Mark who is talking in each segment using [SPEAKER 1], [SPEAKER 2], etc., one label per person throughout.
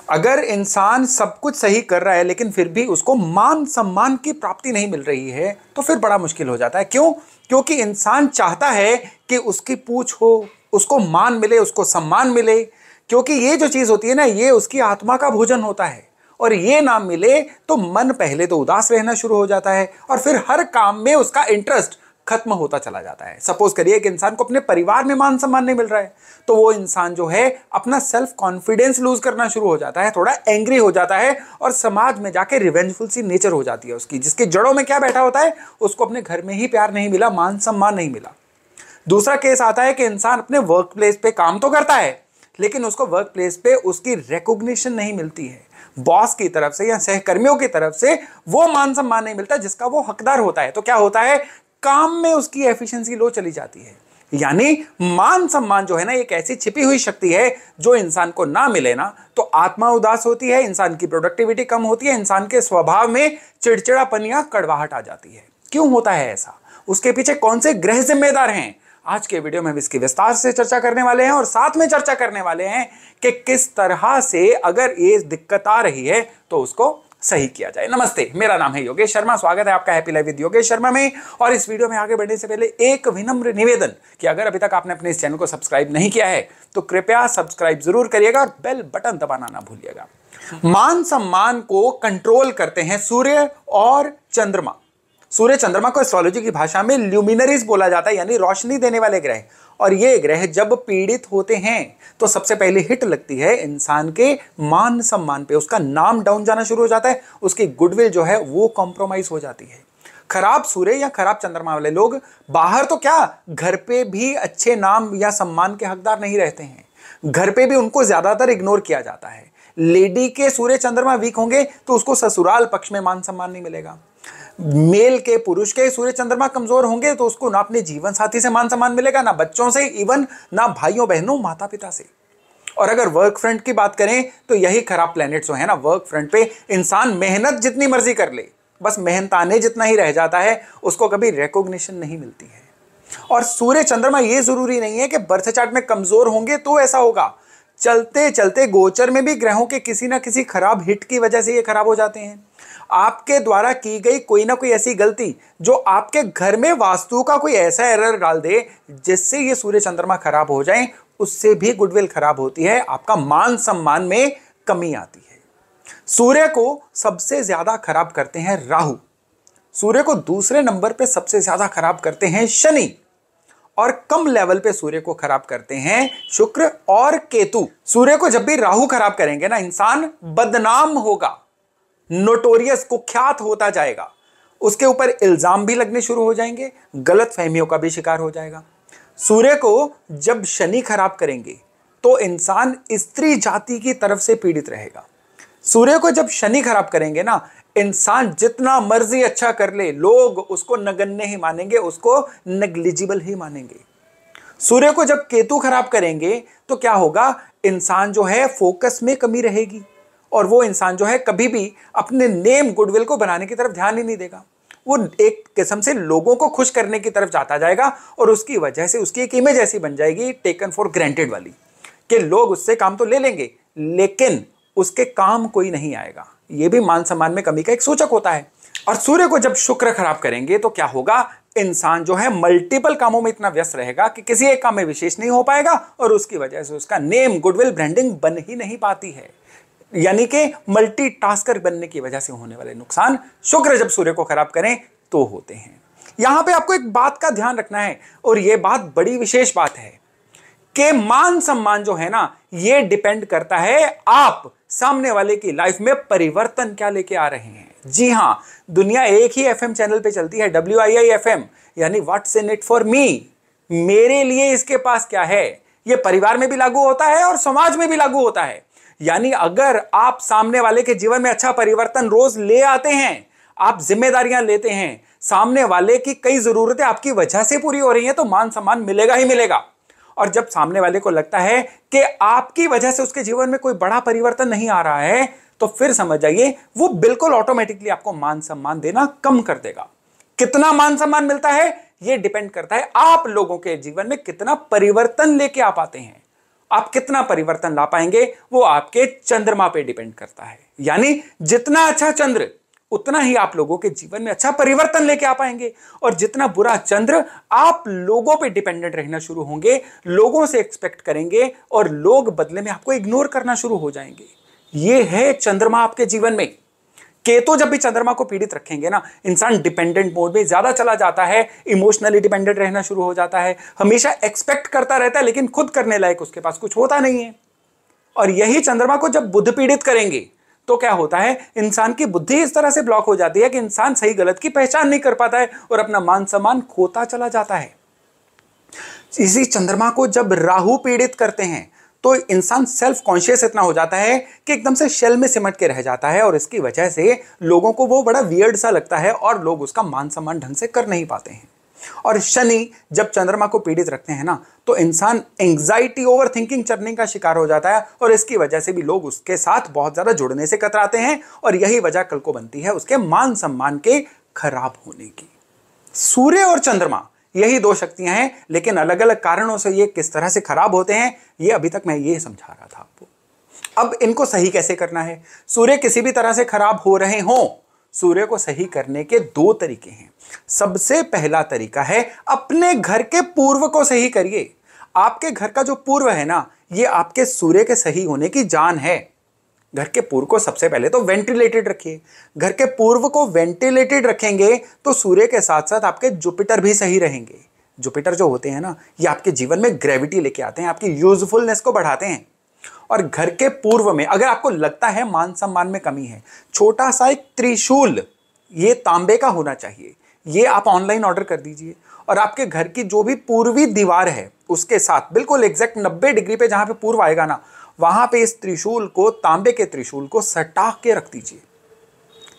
[SPEAKER 1] अगर इंसान सब कुछ सही कर रहा है लेकिन फिर भी उसको मान सम्मान की प्राप्ति नहीं मिल रही है तो फिर बड़ा मुश्किल हो जाता है। क्यों? क्योंकि इंसान चाहता है कि उसकी पूछ हो, उसको मान मिले, उसको सम्मान मिले, क्योंकि ये जो चीज होती है ना, ये उसकी आत्मा का भोजन होता है। और ये ना मिले तो मन पहले तो उदास रहना शुरू हो जाता है और फिर हर काम में उसका इंटरेस्ट खत्म होता चला जाता है। सपोज करिए कि इंसान को अपने परिवार में मान सम्मान नहीं मिल रहा है, तो वो इंसान जो है अपना सेल्फ कॉन्फिडेंस लूज करना शुरू हो जाता है, थोड़ा एंग्री हो जाता है और समाज में जाके रिवेंजफुल सी नेचर हो जाती है उसकी, जिसके जड़ों में क्या बैठा होता है, उसको अपने घर में ही प्यार नहीं मिला, मान सम्मान नहीं मिला। दूसरा केस आता है कि इंसान अपने वर्क प्लेस पे काम तो करता है लेकिन उसको वर्क प्लेस पे उसकी रिकॉग्निशन नहीं मिलती है, बॉस की तरफ से या सहकर्मियों की तरफ से वो मान सम्मान नहीं मिलता जिसका वो हकदार होता है। तो क्या होता है, काम में उसकी एफिशिएंसी लो चली जाती है। यानी मान सम्मान जो है ना, एक ऐसी छिपी हुई शक्ति है जो इंसान को ना मिले ना तो आत्मा उदास होती है, इंसान की प्रोडक्टिविटी कम होती है, इंसान के स्वभाव में चिड़चिड़ापन या कड़वाहट आ जाती है। क्यों होता है ऐसा? उसके पीछे कौन से ग्रह जिम्मेदार हैं? आज के वीडियो में हम इसकी विस्तार से चर्चा करने वाले हैं और साथ में चर्चा करने वाले हैं कि किस तरह से अगर ये दिक्कत आ रही है तो उसको सही किया जाए। नमस्ते, मेरा नाम है योगेश शर्मा, स्वागत है आपका happy life with Yogesh Sharma में। और इस वीडियो में आगे बढ़ने से पहले एक विनम्र निवेदन कि अगर अभी तक आपने अपने इस चैनल को सब्सक्राइब नहीं किया है तो कृपया सब्सक्राइब जरूर करिएगा और बेल बटन दबाना ना भूलिएगा। मान सम्मान को कंट्रोल करते हैं सूर्य और चंद्रमा। सूर्य चंद्रमा को एस्ट्रोलॉजी की भाषा में ल्यूमिनरीज बोला जाता है, यानी रोशनी देने वाले ग्रह। और ये ग्रह जब पीड़ित होते हैं तो सबसे पहले हिट लगती है इंसान के मान सम्मान पे, उसका नाम डाउन जाना शुरू हो जाता है, उसकी गुडविल जो है वो कॉम्प्रोमाइज हो जाती है। खराब सूर्य या खराब चंद्रमा वाले लोग बाहर तो क्या, घर पे भी अच्छे नाम या सम्मान के हकदार नहीं रहते हैं, घर पे भी उनको ज्यादातर इग्नोर किया जाता है। लेडी के सूर्य चंद्रमा वीक होंगे तो उसको ससुराल पक्ष में मान सम्मान नहीं मिलेगा। मेल के, पुरुष के सूर्य चंद्रमा कमजोर होंगे तो उसको ना अपने जीवन साथी से मान सम्मान मिलेगा, ना बच्चों से, इवन ना भाइयों बहनों माता पिता से। और अगर वर्क फ्रंट की बात करें तो यही खराब प्लेनेट जो है ना, वर्क फ्रंट पे इंसान मेहनत जितनी मर्जी कर ले, बस मेहनताने जितना ही रह जाता है, उसको कभी रिकॉग्निशन नहीं मिलती है। और सूर्य चंद्रमा ये जरूरी नहीं है कि बर्थ चार्ट में कमजोर होंगे तो ऐसा होगा, चलते चलते गोचर में भी ग्रहों के किसी ना किसी खराब हिट की वजह से ये खराब हो जाते हैं। आपके द्वारा की गई कोई ना कोई ऐसी गलती जो आपके घर में वास्तु का कोई ऐसा एरर डाल दे जिससे ये सूर्य चंद्रमा खराब हो जाए, उससे भी गुडविल खराब होती है, आपका मान सम्मान में कमी आती है। सूर्य को सबसे ज्यादा खराब करते हैं राहु, सूर्य को दूसरे नंबर पे सबसे ज्यादा खराब करते हैं शनि, और कम लेवल पे सूर्य को खराब करते हैं शुक्र और केतु। सूर्य को जब भी राहु खराब करेंगे ना, इंसान बदनाम होगा, नोटोरियस, कुख्यात होता जाएगा, उसके ऊपर इल्जाम भी लगने शुरू हो जाएंगे, गलत फहमियों का भी शिकार हो जाएगा। सूर्य को जब शनि खराब करेंगे तो इंसान स्त्री जाति की तरफ से पीड़ित रहेगा। सूर्य को जब शनि खराब करेंगे ना, इंसान जितना मर्जी अच्छा कर ले, लोग उसको नगण्य ही मानेंगे, उसको नेग्लिजिबल ही मानेंगे। सूर्य को जब केतु खराब करेंगे तो क्या होगा, इंसान जो है फोकस में कमी रहेगी और वो इंसान जो है कभी भी अपने नेम गुडविल को बनाने की तरफ ध्यान ही नहीं देगा। वो एक किस्म से लोगों को खुश करने की तरफ जाता जाएगा और उसकी वजह से उसकी एक इमेज ऐसी बन जाएगी टेकन फॉर ग्रांटेड वाली, कि लोग उससे काम तो ले लेंगे लेकिन उसके काम कोई नहीं आएगा। ये भी मान सम्मान में कमी का एक सूचक होता है। और सूर्य को जब शुक्र खराब करेंगे तो क्या होगा, इंसान जो है मल्टीपल कामों में इतना व्यस्त रहेगा कि किसी एक काम में विशेष नहीं हो पाएगा और उसकी वजह से उसका नेम, गुडविल, ब्रांडिंग बन ही नहीं पाती है। यानी कि मल्टीटास्कर बनने की वजह से होने वाले नुकसान शुक्र जब सूर्य को खराब करें तो होते हैं। यहां पे आपको एक बात का ध्यान रखना है और यह बात बड़ी विशेष बात है कि मान सम्मान जो है ना, यह डिपेंड करता है आप सामने वाले की लाइफ में परिवर्तन क्या लेके आ रहे हैं। जी हां, दुनिया एक ही एफएम चैनल पे चलती है, WIIFM, यानी what's in it for me, मेरे लिए इसके पास क्या है। यह परिवार में भी लागू होता है और समाज में भी लागू होता है। यानी अगर आप सामने वाले के जीवन में अच्छा परिवर्तन रोज ले आते हैं, आप जिम्मेदारियां लेते हैं, सामने वाले की कई जरूरतें आपकी वजह से पूरी हो रही हैं, तो मान सम्मान मिलेगा ही मिलेगा। और जब सामने वाले को लगता है कि आपकी वजह से उसके जीवन में कोई बड़ा परिवर्तन नहीं आ रहा है, तो फिर समझ जाइए वो बिल्कुल ऑटोमेटिकली आपको मान सम्मान देना कम कर देगा। कितना मान सम्मान मिलता है, यह डिपेंड करता है आप लोगों के जीवन में कितना परिवर्तन लेके आप आते हैं। आप कितना परिवर्तन ला पाएंगे वो आपके चंद्रमा पे डिपेंड करता है। यानी जितना अच्छा चंद्र उतना ही आप लोगों के जीवन में अच्छा परिवर्तन लेके आ पाएंगे, और जितना बुरा चंद्र आप लोगों पे डिपेंडेंट रहना शुरू होंगे, लोगों से एक्सपेक्ट करेंगे और लोग बदले में आपको इग्नोर करना शुरू हो जाएंगे। ये है चंद्रमा आपके जीवन में। केतु जब भी चंद्रमा को पीड़ित रखेंगे ना, इंसान डिपेंडेंट मोड में ज्यादा चला जाता है, इमोशनली डिपेंडेंट रहना शुरू हो जाता है, हमेशा एक्सपेक्ट करता रहता है लेकिन खुद करने लायक उसके पास कुछ होता नहीं है। और यही चंद्रमा को जब बुध पीड़ित करेंगे तो क्या होता है, इंसान की बुद्धि इस तरह से ब्लॉक हो जाती है कि इंसान सही गलत की पहचान नहीं कर पाता है और अपना मान सम्मान खोता चला जाता है। इसी चंद्रमा को जब राहु पीड़ित करते हैं तो इंसान सेल्फ कॉन्शियस इतना हो जाता है कि एकदम से शेल में सिमट के रह जाता है, और इसकी वजह से लोगों को वो बड़ा वियर्ड सा लगता है और लोग उसका मान सम्मान ढंग से कर नहीं पाते हैं। और शनि जब चंद्रमा को पीड़ित रखते हैं ना, तो इंसान एंग्जाइटी ओवर थिंकिंग चरने का शिकार हो जाता है, और इसकी वजह से भी लोग उसके साथ बहुत ज्यादा जुड़ने से कतराते हैं, और यही वजह कल को बनती है उसके मान सम्मान के खराब होने की। सूर्य और चंद्रमा यही दो शक्तियां हैं, लेकिन अलग अलग कारणों से ये किस तरह से खराब होते हैं ये अभी तक मैं ये समझा रहा था आपको। अब इनको सही कैसे करना है? सूर्य किसी भी तरह से खराब हो रहे हों, सूर्य को सही करने के दो तरीके हैं। सबसे पहला तरीका है अपने घर के पूर्व को सही करिए। आपके घर का जो पूर्व है ना, ये आपके सूर्य के सही होने की जान है। घर के पूर्व को सबसे पहले तो वेंटिलेटेड रखिए। घर के पूर्व को वेंटिलेटेड रखेंगे तो सूर्य के साथ साथ आपके जुपिटर भी सही रहेंगे। जुपिटर जो होते हैं ना, ये आपके जीवन में ग्रेविटी लेके आते हैं, आपकी यूजफुलनेस को बढ़ाते हैं। और घर के पूर्व में अगर आपको लगता है मान सम्मान में कमी है, छोटा सा एक त्रिशूल, ये तांबे का होना चाहिए, ये आप ऑनलाइन ऑर्डर कर दीजिए, और आपके घर की जो भी पूर्वी दीवार है उसके साथ बिल्कुल एग्जैक्ट 90 डिग्री पे जहां पे पूर्व आएगा ना, वहां पे इस त्रिशूल को, तांबे के त्रिशूल को सटा के रख दीजिए।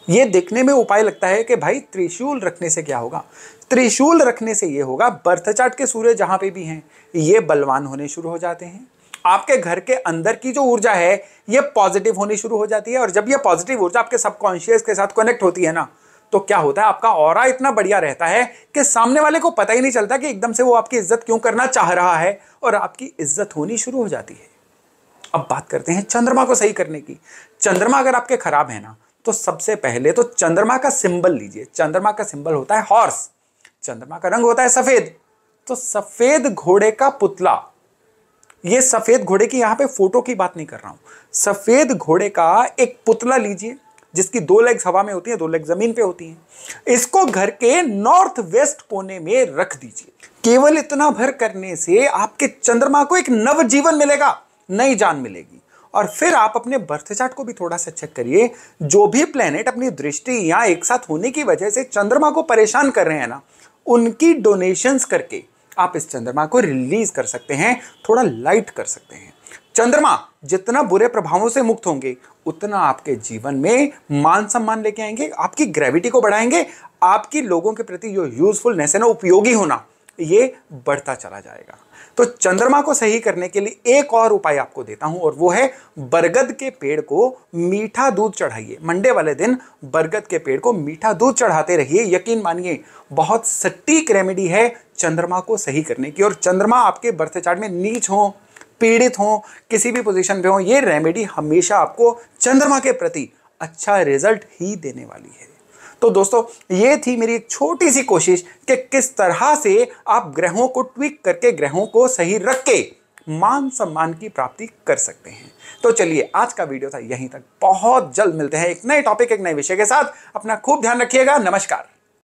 [SPEAKER 1] ये देखने में उपाय लगता है कि भाई त्रिशूल रखने से क्या होगा? त्रिशूल रखने से ये होगा, बर्थ चार्ट के सूर्य जहां पे भी हैं ये बलवान होने शुरू हो जाते हैं। आपके घर के अंदर की जो ऊर्जा है ये पॉजिटिव होनी शुरू हो जाती है, और जब ये पॉजिटिव ऊर्जा आपके सबकॉन्शियस के साथ कनेक्ट होती है ना, तो क्या होता है, आपका ऑरा इतना बढ़िया रहता है कि सामने वाले को पता ही नहीं चलता कि एकदम से वो आपकी इज्जत क्यों करना चाह रहा है, और आपकी इज्जत होनी शुरू हो जाती है। अब बात करते हैं चंद्रमा को सही करने की। चंद्रमा अगर आपके खराब है ना, तो सबसे पहले तो चंद्रमा का सिंबल लीजिए। चंद्रमा का सिंबल होता है हॉर्स, चंद्रमा का रंग होता है सफेद, तो सफेद घोड़े का पुतला, ये सफेद घोड़े की यहां पे फोटो की बात नहीं कर रहा हूं, सफेद घोड़े का एक पुतला लीजिए जिसकी 2 लेग्स हवा में होती है, 2 लेग जमीन पे होती हैं। इसको घर के नॉर्थ वेस्ट कोने में रख दीजिए। केवल इतना भर करने से आपके चंद्रमा को एक नव जीवन मिलेगा, नई जान मिलेगी। और फिर आप अपने बर्थ चार्ट को भी थोड़ा सा चेक करिए, जो भी प्लेनेट अपनी दृष्टि या एक साथ होने की वजह से चंद्रमा को परेशान कर रहे हैं ना, उनकी डोनेशंस करके आप इस चंद्रमा को रिलीज कर सकते हैं, थोड़ा लाइट कर सकते हैं। चंद्रमा जितना बुरे प्रभावों से मुक्त होंगे उतना आपके जीवन में मान सम्मान लेके आएंगे, आपकी ग्रेविटी को बढ़ाएंगे, आपकी लोगों के प्रति जो यूजफुलनेस है ना, उपयोगी होना, ये बढ़ता चला जाएगा। तो चंद्रमा को सही करने के लिए एक और उपाय आपको देता हूं, और वो है बरगद के पेड़ को मीठा दूध चढ़ाइए। मंडे वाले दिन बरगद के पेड़ को मीठा दूध चढ़ाते रहिए। यकीन मानिए बहुत सटीक रेमेडी है चंद्रमा को सही करने की। और चंद्रमा आपके बर्थ चार्ट में नीच हो, पीड़ित हो, किसी भी पोजीशन पे हो, ये रेमेडी हमेशा आपको चंद्रमा के प्रति अच्छा रिजल्ट ही देने वाली है। तो दोस्तों, ये थी मेरी एक छोटी सी कोशिश कि किस तरह से आप ग्रहों को ट्विक करके, ग्रहों को सही रख के मान सम्मान की प्राप्ति कर सकते हैं। तो चलिए, आज का वीडियो था यहीं तक। बहुत जल्द मिलते हैं एक नए टॉपिक, एक नए विषय के साथ। अपना खूब ध्यान रखिएगा। नमस्कार।